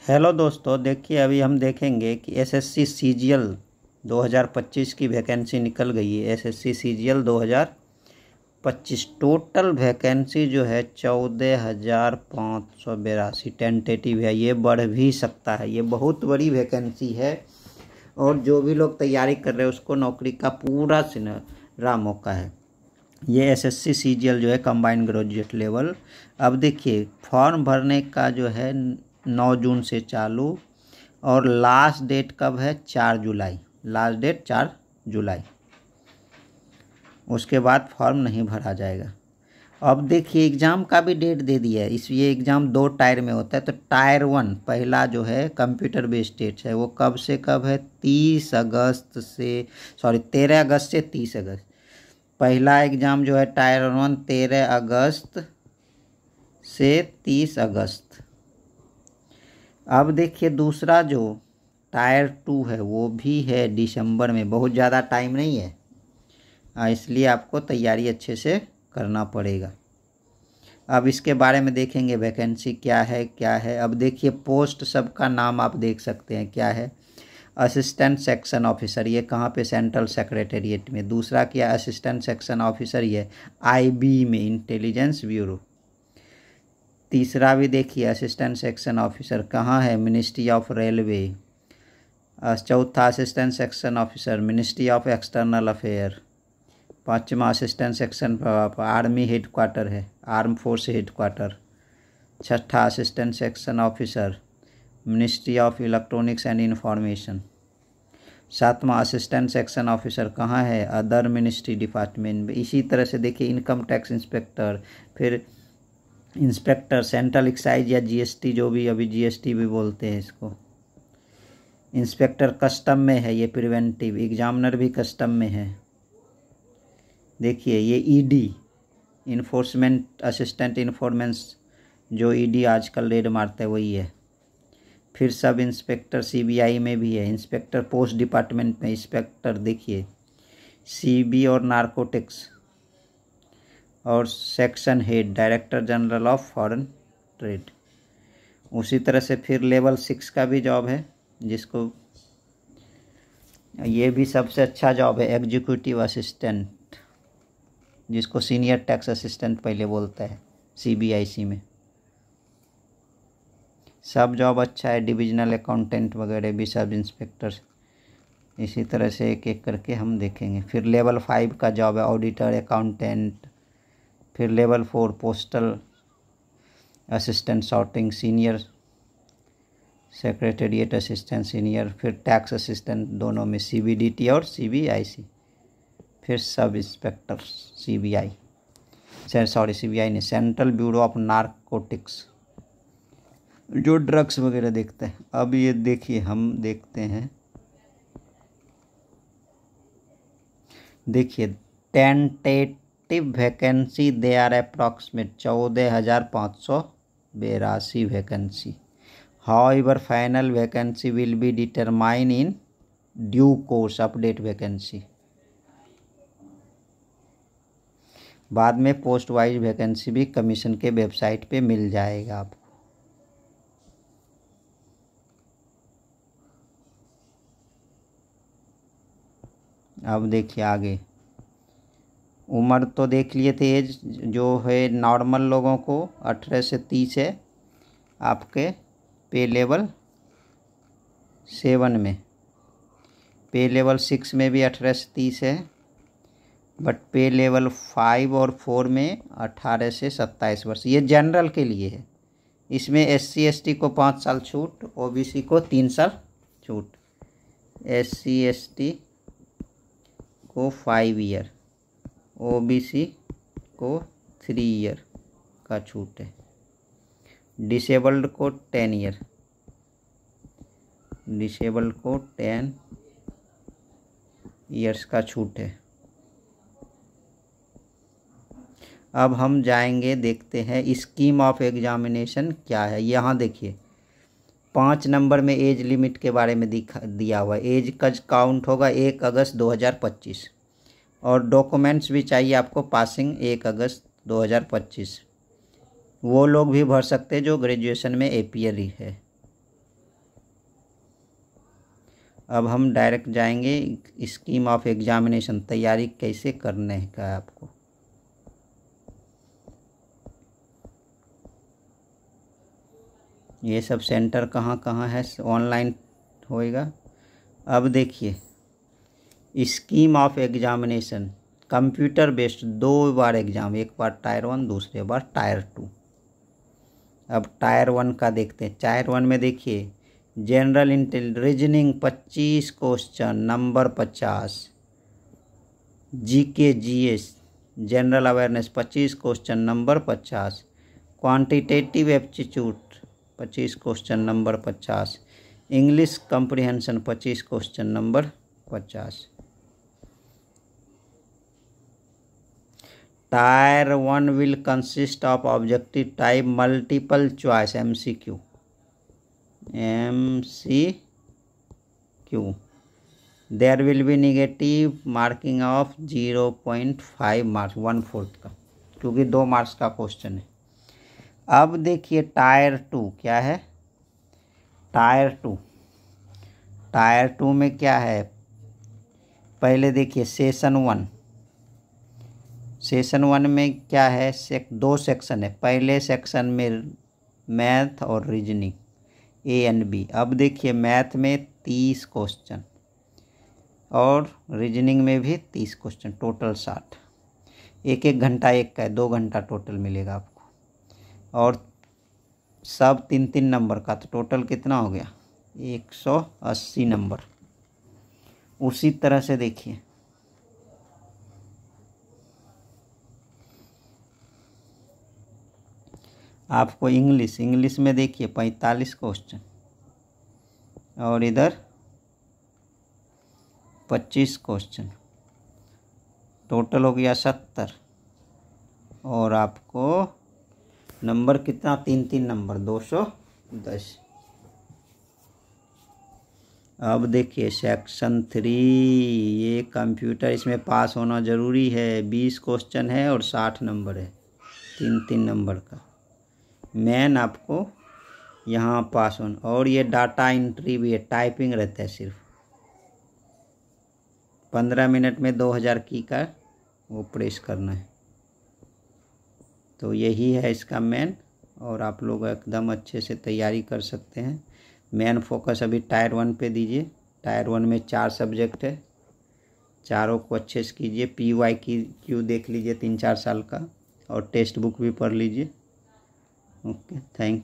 Hello दोस्तों, देखिए अभी हम देखेंगे कि एसएससी सीजीएल 2025 की वैकेंसी निकल गई है। एसएससी सीजीएल 2025 टोटल वैकेंसी जो है 14,582 टेंटेटिव है। ये बढ़ भी सकता है, ये बहुत बड़ी वैकेंसी है और जो भी लोग तैयारी कर रहे हैं उसको नौकरी का पूरा सुनहरा मौका है। ये एसएससी सीजीएल जो है कंबाइंड ग्रेजुएट लेवल। अब देखिए फॉर्म भरने का जो है 9 जून से चालू और लास्ट डेट कब है? 4 जुलाई। लास्ट डेट 4 जुलाई, उसके बाद फॉर्म नहीं भरा जाएगा। अब देखिए एग्ज़ाम का भी डेट दे दिया है। ये एग्ज़ाम 2 टायर में होता है। तो टायर 1 पहला जो है कंप्यूटर बेस्ड टेस्ट है, वो कब से कब है? 13 अगस्त से 30 अगस्त। पहला एग्ज़ाम जो है टायर 1 13 अगस्त से 30 अगस्त। अब देखिए दूसरा जो टायर 2 है वो भी है दिसंबर में। बहुत ज़्यादा टाइम नहीं है, इसलिए आपको तैयारी अच्छे से करना पड़ेगा। अब इसके बारे में देखेंगे वैकेंसी क्या है। अब देखिए पोस्ट सबका नाम आप देख सकते हैं क्या है। असिस्टेंट सेक्शन ऑफिसर, ये कहाँ पे? सेंट्रल सेक्रेटेरिएट में। दूसरा क्या? असिस्टेंट सेक्शन ऑफिसर, ये आईबी में, इंटेलिजेंस ब्यूरो। तीसरा भी देखिए असिस्टेंट सेक्शन ऑफिसर कहाँ है? Ministry of railway. चौथा assistant section officer ministry of external affair. पाँचवा असिस्टेंट सेक्शन आर्मी हेडक्वार्टर है, आर्म फोर्स हेडक्वार्टर। छठा assistant section officer ministry of electronics and information. सातवां असिस्टेंट सेक्शन ऑफिसर कहाँ है? Other ministry department. इसी तरह से देखिए इनकम टैक्स इंस्पेक्टर, फिर इंस्पेक्टर सेंट्रल एक्साइज या जीएसटी, जो भी अभी जीएसटी भी बोलते हैं इसको। इंस्पेक्टर कस्टम में है, ये प्रिवेंटिव। एग्जामिनर भी कस्टम में है। देखिए ये ईडी इन्फोर्समेंट असिस्टेंट इन्फॉर्मेंस, जो ईडी आजकल रेड मारता है वही है। फिर सब इंस्पेक्टर सीबीआई में भी है। इंस्पेक्टर पोस्ट डिपार्टमेंट में इंस्पेक्टर देखिए सीबी और नारकोटिक्स। और section head director general of foreign trade. उसी तरह से फिर लेवल 6 का भी जॉब है, जिसको ये भी सबसे अच्छा जॉब है, एग्जीक्यूटिव असिस्टेंट, जिसको सीनियर टैक्स असिस्टेंट पहले बोलता है सीबीआईसी में। सब जॉब अच्छा है, डिविजनल अकाउंटेंट वगैरह भी, सब इंस्पेक्टर्स। इसी तरह से एक एक करके हम देखेंगे। फिर लेवल 5 का जॉब है ऑडिटर अकाउंटेंट। फिर level 4 postal assistant sorting senior, secretariat assistant senior. फिर टैक्स असिस्टेंट, दोनों में सीबीडीटी और सीबीआईसी। फिर सब इंस्पेक्टर सीबीआई, सीबीआई नहीं, सेंट्रल ब्यूरो ऑफ नारकोटिक्स, जो ड्रग्स वगैरह देखते हैं। अब ये देखिए हम देखते हैं, देखिए tentative vacancy they are approximate 14,582 vacancy. However final vacancy will be determine in due course update vacancy. बाद में पोस्ट वाइज वैकेंसी भी कमीशन के वेबसाइट पे मिल जाएगा आपको। अब देखिए आगे उम्र तो देख लिए थे। एज जो है नॉर्मल लोगों को 18 से 30 है आपके पे लेवल 7 में। पे लेवल 6 में भी 18 से 30 है, बट पे लेवल 5 और 4 में 18 से 27 वर्ष। ये जनरल के लिए है। इसमें SC ST को 5 साल छूट, OBC को 3 साल छूट। SC ST को 5 ईयर, OBC को 3 ईयर का छूट है। डिसेबल्ड को 10 ईयर, डिसेबल्ड को 10 ईयर्स का छूट है। अब हम जाएंगे, देखते हैं स्कीम ऑफ एग्जामिनेशन क्या है। यहाँ देखिए 5 नंबर में एज लिमिट के बारे में दिया हुआ है। एज का काउंट होगा 1 अगस्त 2025 और डॉक्यूमेंट्स भी चाहिए आपको पासिंग 1 अगस्त 2025। वो लोग भी भर सकते हैं जो ग्रेजुएशन में APL है। अब हम डायरेक्ट जाएंगे स्कीम ऑफ एग्जामिनेशन, तैयारी कैसे करने का है आपको। ये सब सेंटर कहाँ कहाँ है, ऑनलाइन होएगा। अब देखिए scheme of examination computer based, 2 bar exam, एक बार टायर 1 दूसरे बार टायर 2। अब टायर 1 का देखते हैं। टायर 1 में देखिए general reasoning 25 question, number 50। GK GS general awareness 25 question, number 50। Quantitative aptitude 25 question, number 50। English comprehension 25 question, number 50। Tyre 1 will consist of objective type multiple choice MCQ। There will be negative marking of 0.5 marks, 1/4 का, क्योंकि 2 marks का question है। अब देखिए tyre 2 क्या है। Tyre 2 में क्या है, पहले देखिए सेशन 1 में क्या है, 2 सेक्शन है। पहले सेक्शन में मैथ और रीजनिंग ए एंड बी। अब देखिए मैथ में 30 क्वेश्चन और रीजनिंग में भी 30 क्वेश्चन, टोटल 60। 1 घंटा एक का है, 2 घंटा टोटल मिलेगा आपको। और सब 3 नंबर का, तो टोटल कितना हो गया, 180 नंबर। उसी तरह से देखिए आपको इंग्लिश में देखिए 45 क्वेश्चन और इधर 25 क्वेश्चन, टोटल हो गया 70। और आपको नंबर कितना, 3 नंबर, 210। अब देखिए सेक्शन 3, ये कंप्यूटर, इसमें पास होना ज़रूरी है। 20 क्वेश्चन है और 60 नंबर है, 3 नंबर का। मेन आपको यहाँ पास होना। और ये डाटा एंट्री भी है, टाइपिंग रहता है सिर्फ। 15 मिनट में 2000 की का वो प्रेस करना है। तो यही है इसका मेन, और आप लोग एकदम अच्छे से तैयारी कर सकते हैं। मेन फोकस अभी टायर 1 पे दीजिए। टायर 1 में 4 सब्जेक्ट है, चारों को अच्छे से कीजिए। PYQ देख लीजिए 3-4 साल का, और टेक्स्ट बुक भी पढ़ लीजिए। Okay, thank